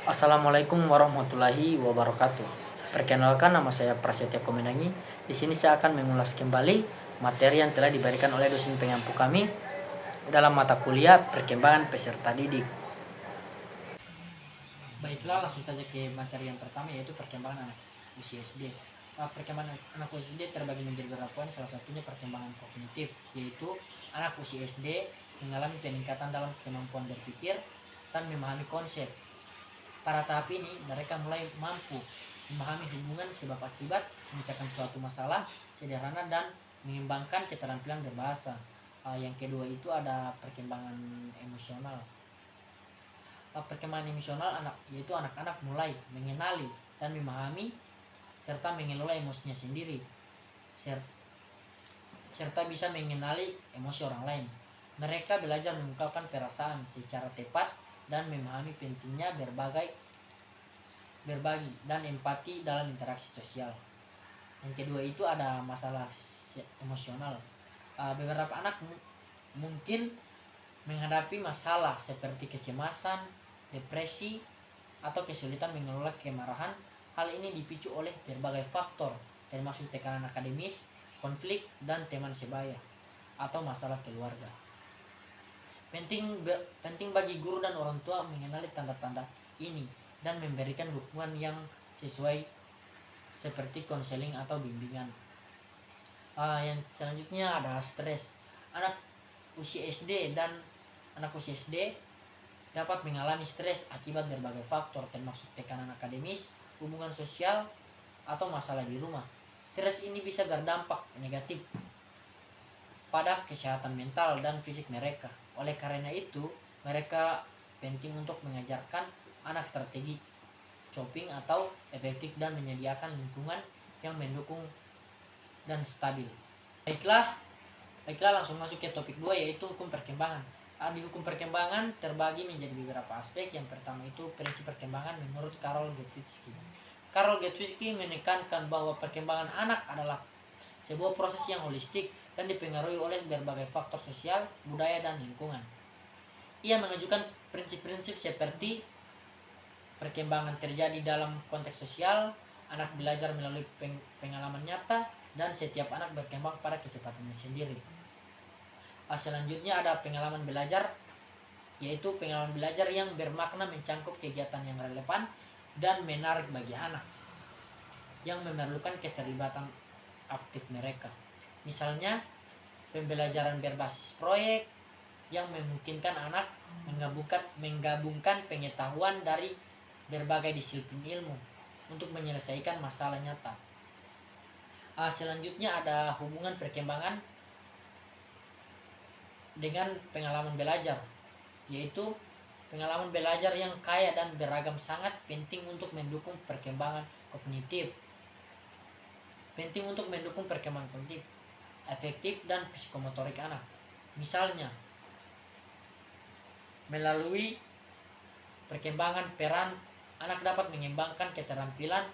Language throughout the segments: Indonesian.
Assalamualaikum warahmatullahi wabarakatuh. Perkenalkan, nama saya Prasetya Komenangi. Di sini saya akan mengulas kembali materi yang telah diberikan oleh dosen pengampu kami dalam mata kuliah perkembangan peserta didik. Baiklah, langsung saja ke materi yang pertama, yaitu perkembangan anak usia SD. Perkembangan anak usia SD terbagi menjadi beberapa poin. Salah satunya perkembangan kognitif, yaitu anak usia SD mengalami peningkatan dalam kemampuan berpikir dan memahami konsep. Pada tahap ini, mereka mulai mampu memahami hubungan sebab akibat, memecahkan suatu masalah sederhana, dan mengembangkan keterampilan berbahasa. Yang kedua itu ada perkembangan emosional. Perkembangan emosional yaitu anak-anak mulai mengenali dan memahami serta mengelola emosinya sendiri, serta bisa mengenali emosi orang lain. Mereka belajar mengungkapkan perasaan secara tepat dan memahami pentingnya berbagi dan empati dalam interaksi sosial. Yang kedua itu ada masalah emosional. Beberapa anak mungkin menghadapi masalah seperti kecemasan, depresi, atau kesulitan mengelola kemarahan. Hal ini dipicu oleh berbagai faktor, termasuk tekanan akademis, konflik, dan teman sebaya, atau masalah keluarga. Penting bagi guru dan orang tua mengenali tanda-tanda ini dan memberikan dukungan yang sesuai seperti konseling atau bimbingan. Yang selanjutnya ada stres. Anak usia SD dapat mengalami stres akibat berbagai faktor, termasuk tekanan akademis, hubungan sosial, atau masalah di rumah. Stres ini bisa berdampak negatif pada kesehatan mental dan fisik mereka. Oleh karena itu, mereka penting untuk mengajarkan anak strategi coping atau efektif dan menyediakan lingkungan yang mendukung dan stabil. Baiklah langsung masuk ke topik 2, yaitu hukum perkembangan. Di hukum perkembangan terbagi menjadi beberapa aspek. Yang pertama itu prinsip perkembangan menurut Karol Getwitzky. Karol Getwitzky menekankan bahwa perkembangan anak adalah sebuah proses yang holistik dan dipengaruhi oleh berbagai faktor sosial, budaya, dan lingkungan. Ia mengajukan prinsip-prinsip seperti perkembangan terjadi dalam konteks sosial, anak belajar melalui pengalaman nyata, dan setiap anak berkembang pada kecepatannya sendiri. Selanjutnya ada pengalaman belajar, yaitu pengalaman belajar yang bermakna mencakup kegiatan yang relevan dan menarik bagi anak, yang memerlukan keterlibatan aktif mereka. Misalnya, pembelajaran berbasis proyek yang memungkinkan anak menggabungkan pengetahuan dari berbagai disiplin ilmu untuk menyelesaikan masalah nyata. Selanjutnya ada hubungan perkembangan dengan pengalaman belajar, yaitu pengalaman belajar yang kaya dan beragam sangat penting untuk mendukung perkembangan kognitif. Efektif dan psikomotorik anak. Misalnya, melalui perkembangan peran, anak dapat mengembangkan keterampilan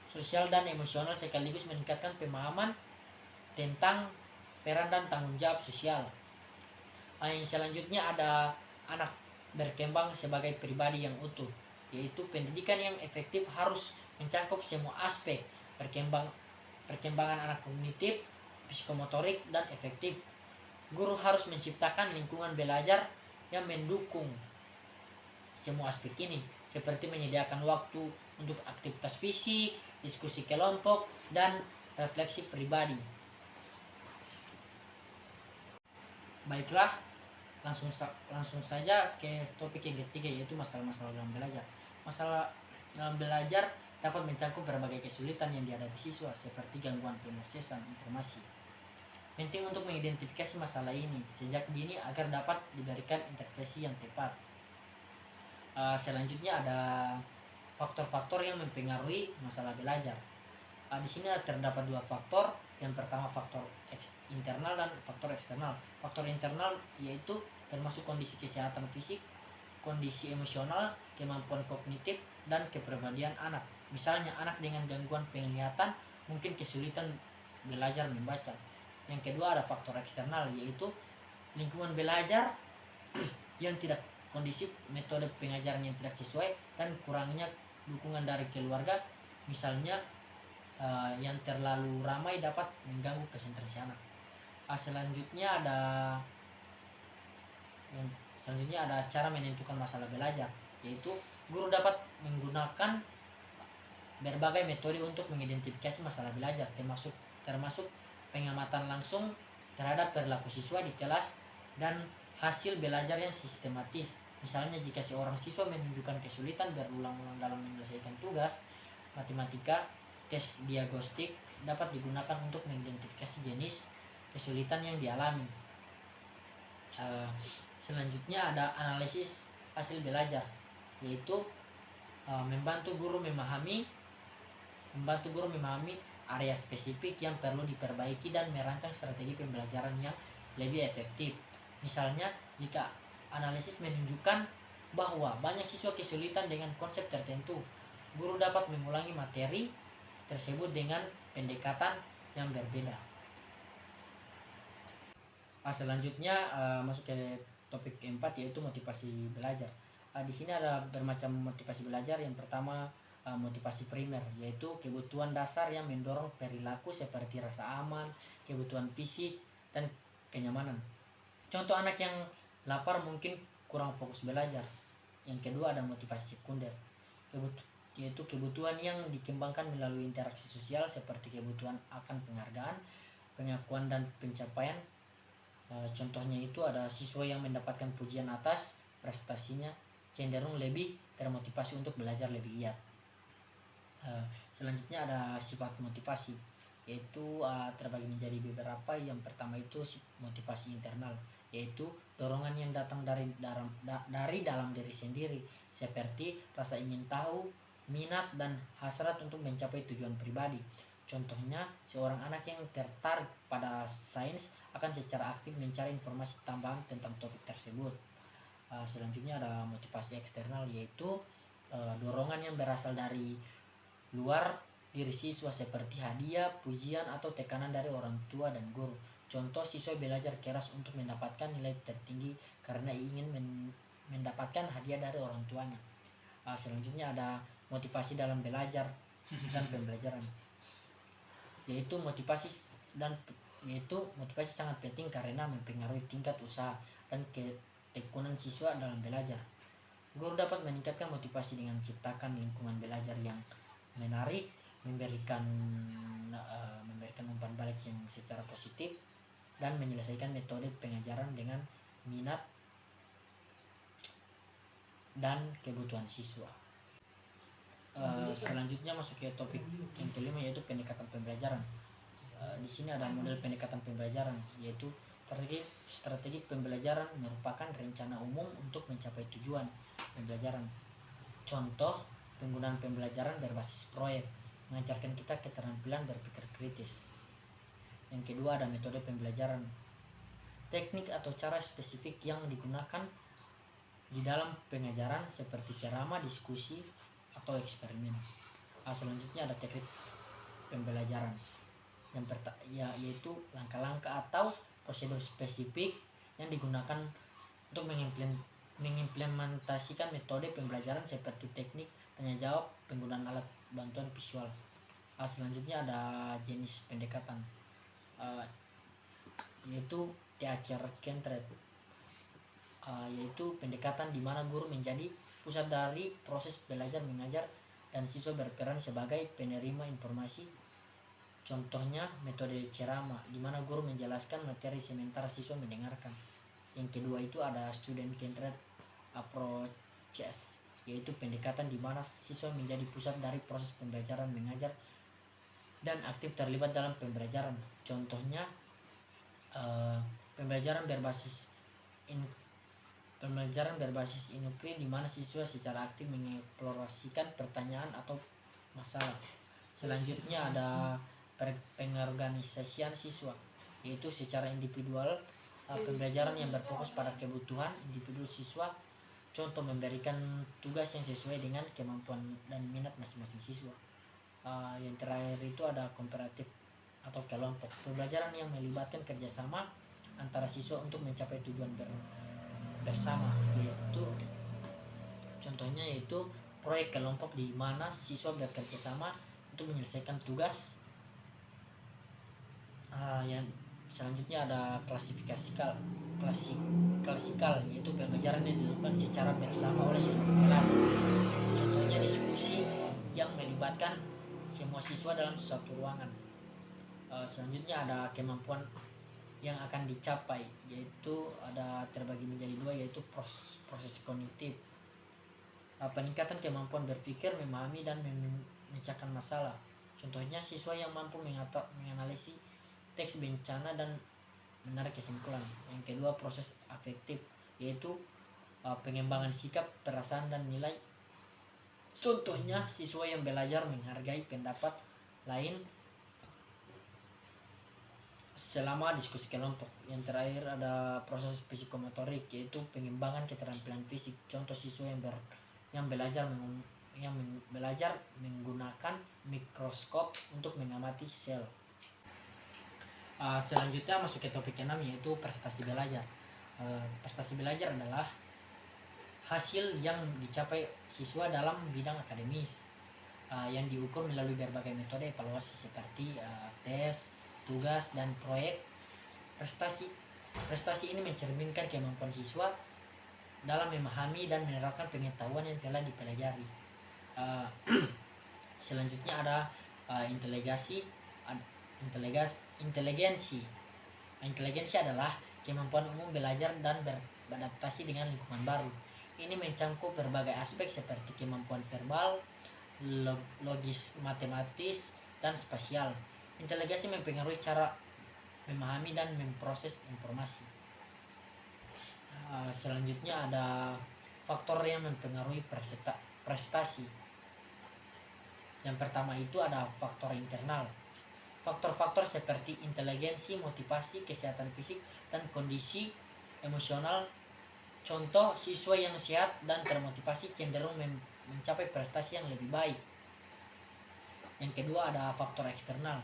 sosial dan emosional sekaligus meningkatkan pemahaman tentang peran dan tanggung jawab sosial. Yang selanjutnya ada anak berkembang sebagai pribadi yang utuh, yaitu pendidikan yang efektif harus mencakup semua aspek perkembangan anak kognitif, psikomotorik, dan efektif. Guru harus menciptakan lingkungan belajar yang mendukung semua aspek ini, seperti menyediakan waktu untuk aktivitas fisik, diskusi kelompok, dan refleksi pribadi. Baiklah, langsung saja ke topik yang ketiga, yaitu masalah-masalah dalam belajar. Masalah dalam belajar dapat mencakup berbagai kesulitan yang dihadapi siswa, seperti gangguan pemrosesan informasi. Penting untuk mengidentifikasi masalah ini sejak dini agar dapat diberikan intervensi yang tepat. Selanjutnya ada faktor-faktor yang mempengaruhi masalah belajar. Di sini terdapat dua faktor. Yang pertama faktor internal dan faktor eksternal. Faktor internal yaitu termasuk kondisi kesehatan fisik, kondisi emosional, kemampuan kognitif, dan kepribadian anak. Misalnya, anak dengan gangguan penglihatan mungkin kesulitan belajar membaca. Yang kedua ada faktor eksternal, yaitu lingkungan belajar yang tidak kondisi metode pengajaran yang tidak sesuai dan kurangnya dukungan dari keluarga, misalnya yang terlalu ramai dapat mengganggu konsentrasi anak. Selanjutnya ada cara menentukan masalah belajar, yaitu guru dapat menggunakan berbagai metode untuk mengidentifikasi masalah belajar, termasuk pengamatan langsung terhadap perilaku siswa di kelas dan hasil belajar yang sistematis. Misalnya jika seorang siswa menunjukkan kesulitan berulang-ulang dalam menyelesaikan tugas matematika, tes diagnostik dapat digunakan untuk mengidentifikasi jenis kesulitan yang dialami. Selanjutnya ada analisis hasil belajar, yaitu membantu guru memahami area spesifik yang perlu diperbaiki dan merancang strategi pembelajaran yang lebih efektif. Misalnya jika analisis menunjukkan bahwa banyak siswa kesulitan dengan konsep tertentu, guru dapat mengulangi materi tersebut dengan pendekatan yang berbeda. Selanjutnya masuk ke topik keempat, yaitu motivasi belajar. Di sini ada bermacam motivasi belajar. Yang pertama motivasi primer, yaitu kebutuhan dasar yang mendorong perilaku seperti rasa aman, kebutuhan fisik, dan kenyamanan. Contoh anak yang lapar mungkin kurang fokus belajar. Yang kedua ada motivasi sekunder, yaitu kebutuhan yang dikembangkan melalui interaksi sosial seperti kebutuhan akan penghargaan, pengakuan, dan pencapaian. Contohnya itu ada siswa yang mendapatkan pujian atas prestasinya cenderung lebih termotivasi untuk belajar lebih giat. Selanjutnya ada sifat motivasi, yaitu terbagi menjadi beberapa. Yang pertama itu motivasi internal, yaitu dorongan yang datang dari dalam diri sendiri, seperti rasa ingin tahu, minat, dan hasrat untuk mencapai tujuan pribadi. Contohnya seorang anak yang tertarik pada sains akan secara aktif mencari informasi tambahan tentang topik tersebut. Selanjutnya ada motivasi eksternal, yaitu dorongan yang berasal dari luar diri siswa seperti hadiah, pujian, atau tekanan dari orang tua dan guru. Contoh, siswa belajar keras untuk mendapatkan nilai tertinggi karena ingin mendapatkan hadiah dari orang tuanya. Selanjutnya ada motivasi dalam belajar dan pembelajaran, yaitu motivasi sangat penting karena mempengaruhi tingkat usaha dan ketekunan siswa dalam belajar. Guru dapat meningkatkan motivasi dengan menciptakan lingkungan belajar yang menarik, memberikan umpan balik yang secara positif, dan menyelesaikan metode pengajaran dengan minat dan kebutuhan siswa. Selanjutnya masuk ke topik yang kelima, yaitu pendekatan pembelajaran. Di sini ada model pendekatan pembelajaran, yaitu strategi pembelajaran merupakan rencana umum untuk mencapai tujuan pembelajaran. Contoh, penggunaan pembelajaran berbasis proyek mengajarkan kita keterampilan berpikir kritis. Yang kedua ada metode pembelajaran, teknik atau cara spesifik yang digunakan di dalam pengajaran seperti ceramah, diskusi, atau eksperimen. Selanjutnya ada teknik pembelajaran yaitu langkah-langkah atau prosedur spesifik yang digunakan untuk mengimplementasikan metode pembelajaran seperti teknik tanya jawab, penggunaan alat bantuan visual. Selanjutnya ada jenis pendekatan, yaitu teacher-centered, yaitu pendekatan di mana guru menjadi pusat dari proses belajar mengajar dan siswa berperan sebagai penerima informasi. Contohnya metode ceramah, di mana guru menjelaskan materi sementara siswa mendengarkan. Yang kedua itu ada student-centered approaches, yaitu pendekatan di mana siswa menjadi pusat dari proses pembelajaran mengajar dan aktif terlibat dalam pembelajaran. Contohnya pembelajaran berbasis inquiry, di mana siswa secara aktif mengeksplorasikan pertanyaan atau masalah. Selanjutnya ada pengorganisasian siswa, yaitu secara individual pembelajaran yang berfokus pada kebutuhan individu siswa. Contoh, memberikan tugas yang sesuai dengan kemampuan dan minat masing-masing siswa. Yang terakhir itu ada komparatif atau kelompok, pembelajaran yang melibatkan kerjasama antara siswa untuk mencapai tujuan bersama, yaitu selanjutnya yaitu proyek kelompok, di mana siswa bekerja sama untuk menyelesaikan tugas. Yang selanjutnya ada klasikal, yaitu pembelajaran yang dilakukan secara bersama oleh seluruh kelas. Contohnya diskusi yang melibatkan semua siswa dalam satu ruangan. Selanjutnya ada kemampuan yang akan dicapai, yaitu ada terbagi menjadi dua, yaitu proses kognitif, peningkatan kemampuan berpikir, memahami dan memecahkan masalah. Contohnya siswa yang mampu menganalisis teks bencana dan menarik kesimpulan. Yang kedua, proses afektif, yaitu pengembangan sikap, perasaan dan nilai. Contohnya siswa yang belajar menghargai pendapat lain selama diskusi kelompok. Yang terakhir ada proses psikomotorik, yaitu pengembangan keterampilan fisik. Contoh siswa yang belajar menggunakan mikroskop untuk mengamati sel. Selanjutnya masuk ke topik ke-6, yaitu prestasi belajar. Prestasi belajar adalah hasil yang dicapai siswa dalam bidang akademis, yang diukur melalui berbagai metode evaluasi seperti tes, tugas, dan proyek. Prestasi ini mencerminkan kemampuan siswa dalam memahami dan menerapkan pengetahuan yang telah dipelajari. Selanjutnya ada inteligensi. Inteligensi adalah kemampuan umum belajar dan beradaptasi dengan lingkungan baru. Ini mencakup berbagai aspek seperti kemampuan verbal, logis, matematis, dan spasial. Inteligensi mempengaruhi cara memahami dan memproses informasi. Selanjutnya ada faktor yang mempengaruhi prestasi. Yang pertama itu ada faktor internal. Faktor-faktor seperti inteligensi, motivasi, kesehatan fisik, dan kondisi emosional. Contoh, siswa yang sehat dan termotivasi cenderung mencapai prestasi yang lebih baik. Yang kedua ada faktor eksternal,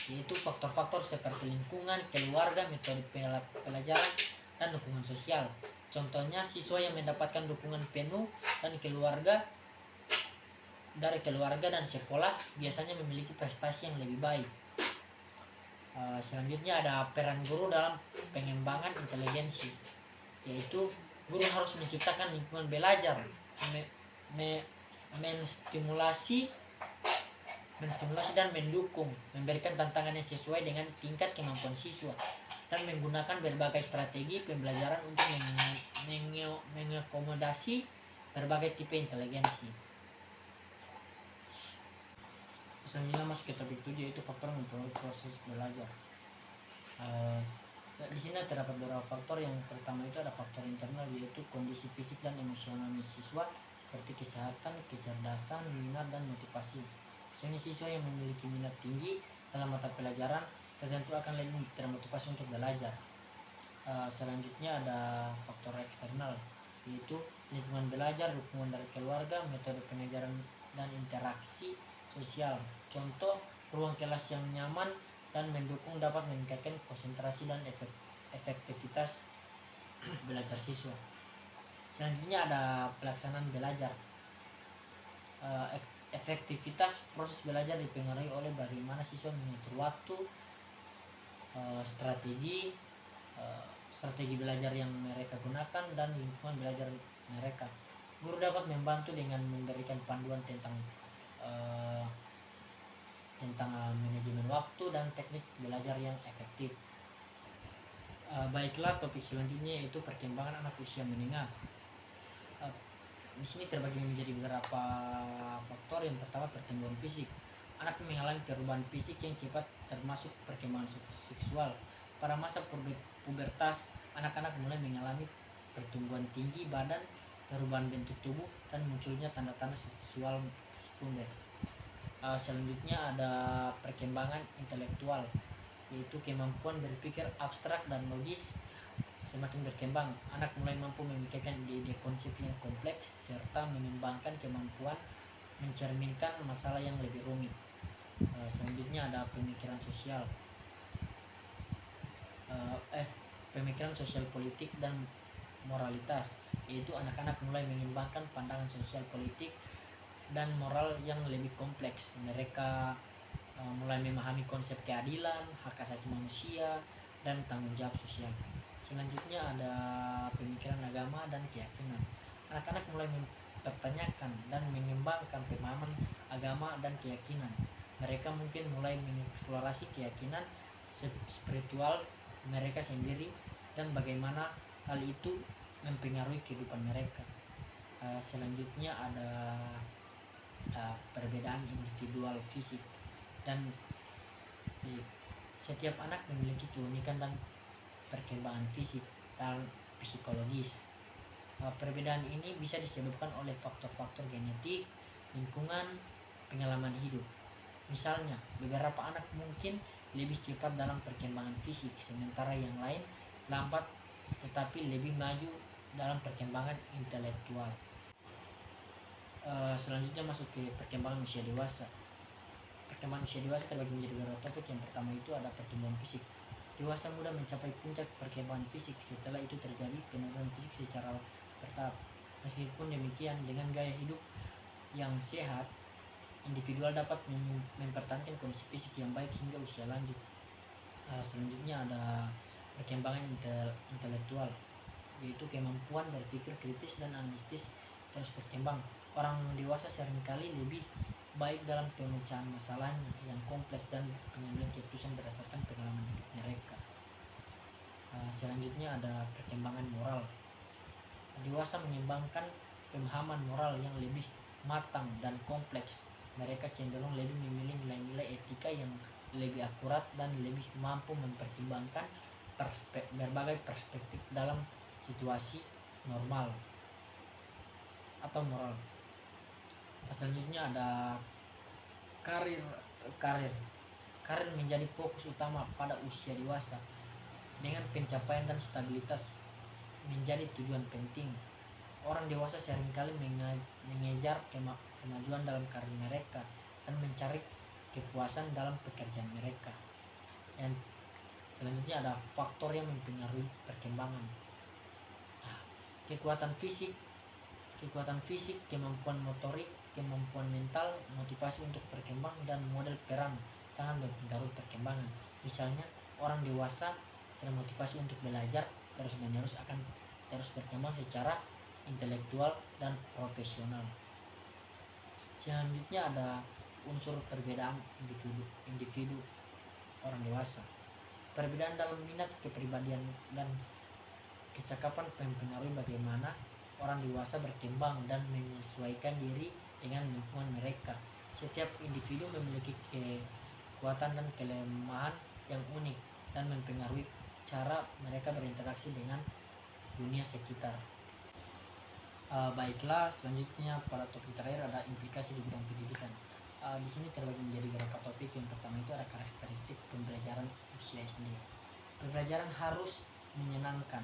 yaitu faktor-faktor seperti lingkungan, keluarga, metode pelajaran, dan dukungan sosial. Contohnya siswa yang mendapatkan dukungan penuh dari keluarga dan sekolah biasanya memiliki prestasi yang lebih baik. Selanjutnya ada peran guru dalam pengembangan inteligensi, yaitu guru harus menciptakan lingkungan belajar, menstimulasi dan mendukung, memberikan tantangan yang sesuai dengan tingkat kemampuan siswa, dan menggunakan berbagai strategi pembelajaran untuk mengakomodasi berbagai tipe inteligensi. Selanjutnya masuk ke topik 7, yaitu faktor mempengaruhi proses belajar. Di sini terdapat beberapa faktor. Yang pertama itu ada faktor internal, yaitu kondisi fisik dan emosional siswa seperti kesehatan, kecerdasan, minat, dan motivasi. Misalnya siswa yang memiliki minat tinggi dalam mata pelajaran tertentu akan lebih termotivasi untuk belajar. Selanjutnya ada faktor eksternal, yaitu lingkungan belajar, dukungan dari keluarga, metode pengajaran, dan interaksi sosial. Contoh, ruang kelas yang nyaman dan mendukung dapat meningkatkan konsentrasi dan efektivitas belajar siswa. Selanjutnya ada pelaksanaan belajar. Efektivitas proses belajar dipengaruhi oleh bagaimana siswa mengatur waktu, strategi belajar yang mereka gunakan, dan lingkungan belajar mereka. Guru dapat membantu dengan memberikan panduan tentang manajemen waktu dan teknik belajar yang efektif. Baiklah, topik selanjutnya yaitu perkembangan anak usia menengah. Di sini terbagi menjadi beberapa faktor. Yang pertama, pertumbuhan fisik. Anak mengalami perubahan fisik yang cepat, termasuk perkembangan seksual. Pada masa pubertas, anak-anak mulai mengalami pertumbuhan tinggi badan, perubahan bentuk tubuh, dan munculnya tanda-tanda seksual sekunder. Selanjutnya ada perkembangan intelektual, yaitu kemampuan berpikir abstrak dan logis semakin berkembang. Anak mulai mampu memikirkan ide-ide konsep yang kompleks serta mengembangkan kemampuan mencerminkan masalah yang lebih rumit. Selanjutnya ada pemikiran sosial, pemikiran sosial politik dan moralitas, yaitu anak-anak mulai mengembangkan pandangan sosial, politik, dan moral yang lebih kompleks. Mereka mulai memahami konsep keadilan, hak asasi manusia, dan tanggung jawab sosial. Selanjutnya ada pemikiran agama dan keyakinan. Anak-anak mulai mempertanyakan dan mengembangkan pemahaman agama dan keyakinan. Mereka mungkin mulai mengeksplorasi keyakinan spiritual mereka sendiri dan bagaimana hal itu mempengaruhi kehidupan mereka. Selanjutnya ada perbedaan individual fisik dan fisik. Setiap anak memiliki keunikan dan perkembangan fisik dan psikologis. Perbedaan ini bisa disebabkan oleh faktor-faktor genetik, lingkungan, pengalaman hidup. Misalnya, beberapa anak mungkin lebih cepat dalam perkembangan fisik, sementara yang lain lambat tetapi lebih maju dalam perkembangan intelektual. Selanjutnya masuk ke perkembangan usia dewasa. Perkembangan usia dewasa terbagi menjadi beberapa topik. Yang pertama itu ada pertumbuhan fisik. Dewasa muda mencapai puncak perkembangan fisik, setelah itu terjadi penurunan fisik secara bertahap. Meskipun demikian, dengan gaya hidup yang sehat, individual dapat mempertahankan kondisi fisik yang baik hingga usia lanjut. Selanjutnya ada perkembangan intelektual, yaitu kemampuan berpikir kritis dan analitis terus berkembang. Orang dewasa seringkali lebih baik dalam pemecahan masalahnya yang kompleks dan pengambilan keputusan berdasarkan pengalaman hidup mereka. Selanjutnya ada perkembangan moral. Dewasa mengembangkan pemahaman moral yang lebih matang dan kompleks. Mereka cenderung lebih memilih nilai-nilai etika yang lebih akurat dan lebih mampu mempertimbangkan berbagai perspektif dalam situasi normal atau moral. Selanjutnya ada karir. Karir menjadi fokus utama pada usia dewasa, dengan pencapaian dan stabilitas menjadi tujuan penting. Orang dewasa seringkali mengejar kemajuan dalam karir mereka dan mencari kepuasan dalam pekerjaan mereka. Dan selanjutnya ada faktor yang mempengaruhi perkembangan. Kekuatan fisik, kemampuan motorik, kemampuan mental, motivasi untuk berkembang, dan model peran sangat mempengaruhi perkembangan. Misalnya, orang dewasa termotivasi untuk belajar terus-menerus akan terus berkembang secara intelektual dan profesional. Selanjutnya ada unsur perbedaan individu orang dewasa. Perbedaan dalam minat, kepribadian, dan kecakapan mempengaruhi bagaimana orang dewasa berkembang dan menyesuaikan diri dengan lingkungan mereka. Setiap individu memiliki kekuatan dan kelemahan yang unik dan mempengaruhi cara mereka berinteraksi dengan dunia sekitar. Baiklah, selanjutnya pada topik terakhir ada implikasi di bidang pendidikan. Di sini terbagi menjadi beberapa topik. Yang pertama itu ada karakteristik pembelajaran usia SD. Pembelajaran harus menyenangkan,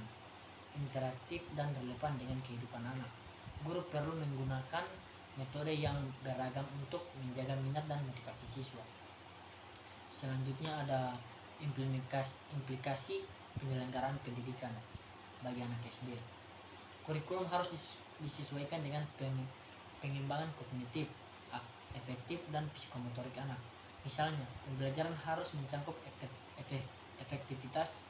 interaktif, dan relevan dengan kehidupan anak. Guru perlu menggunakan metode yang beragam untuk menjaga minat dan motivasi siswa. Selanjutnya ada implikasi penyelenggaraan pendidikan bagi anak SD. Kurikulum harus disesuaikan dengan pengembangan kognitif, efektif, dan psikomotorik anak. Misalnya, pembelajaran harus mencakup efektivitas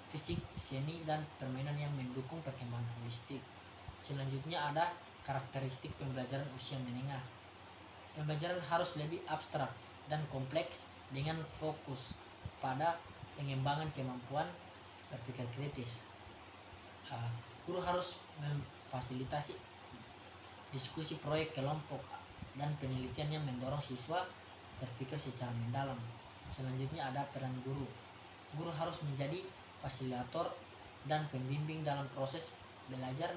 fisik, seni, dan permainan yang mendukung perkembangan holistik. Selanjutnya ada karakteristik pembelajaran usia menengah. Pembelajaran harus lebih abstrak dan kompleks dengan fokus pada pengembangan kemampuan berpikir kritis. Guru harus memfasilitasi diskusi proyek kelompok dan penelitian yang mendorong siswa berpikir secara mendalam. Selanjutnya ada peran guru. Guru harus menjadi fasilitator dan pembimbing dalam proses belajar,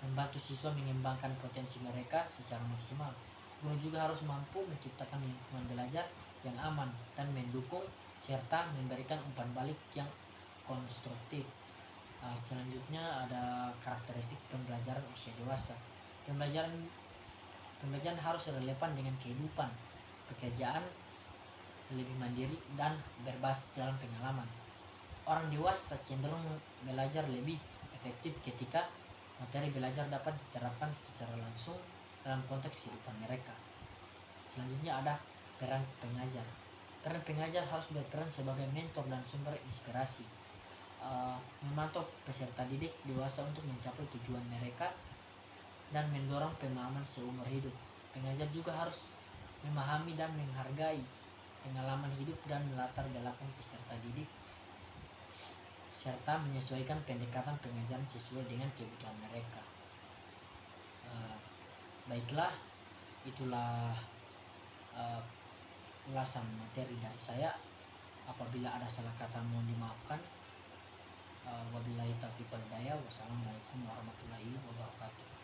membantu siswa mengembangkan potensi mereka secara maksimal. Guru juga harus mampu menciptakan lingkungan belajar yang aman dan mendukung, serta memberikan umpan balik yang konstruktif. Selanjutnya ada karakteristik pembelajaran usia dewasa. Pembelajaran harus relevan dengan kehidupan, pekerjaan, lebih mandiri, dan berbasis dalam pengalaman. Orang dewasa cenderung belajar lebih efektif ketika materi belajar dapat diterapkan secara langsung dalam konteks kehidupan mereka. Selanjutnya ada peran pengajar. Peran pengajar harus berperan sebagai mentor dan sumber inspirasi, memantau peserta didik dewasa untuk mencapai tujuan mereka dan mendorong pemahaman seumur hidup. Pengajar juga harus memahami dan menghargai pengalaman hidup dan latar belakang peserta didik, serta menyesuaikan pendekatan pengajaran sesuai dengan kebutuhan mereka. Baiklah, itulah ulasan materi dari saya. Apabila ada salah kata mohon dimaafkan. Wabillahi taufiq wal hidayah. Wassalamualaikum warahmatullahi wabarakatuh.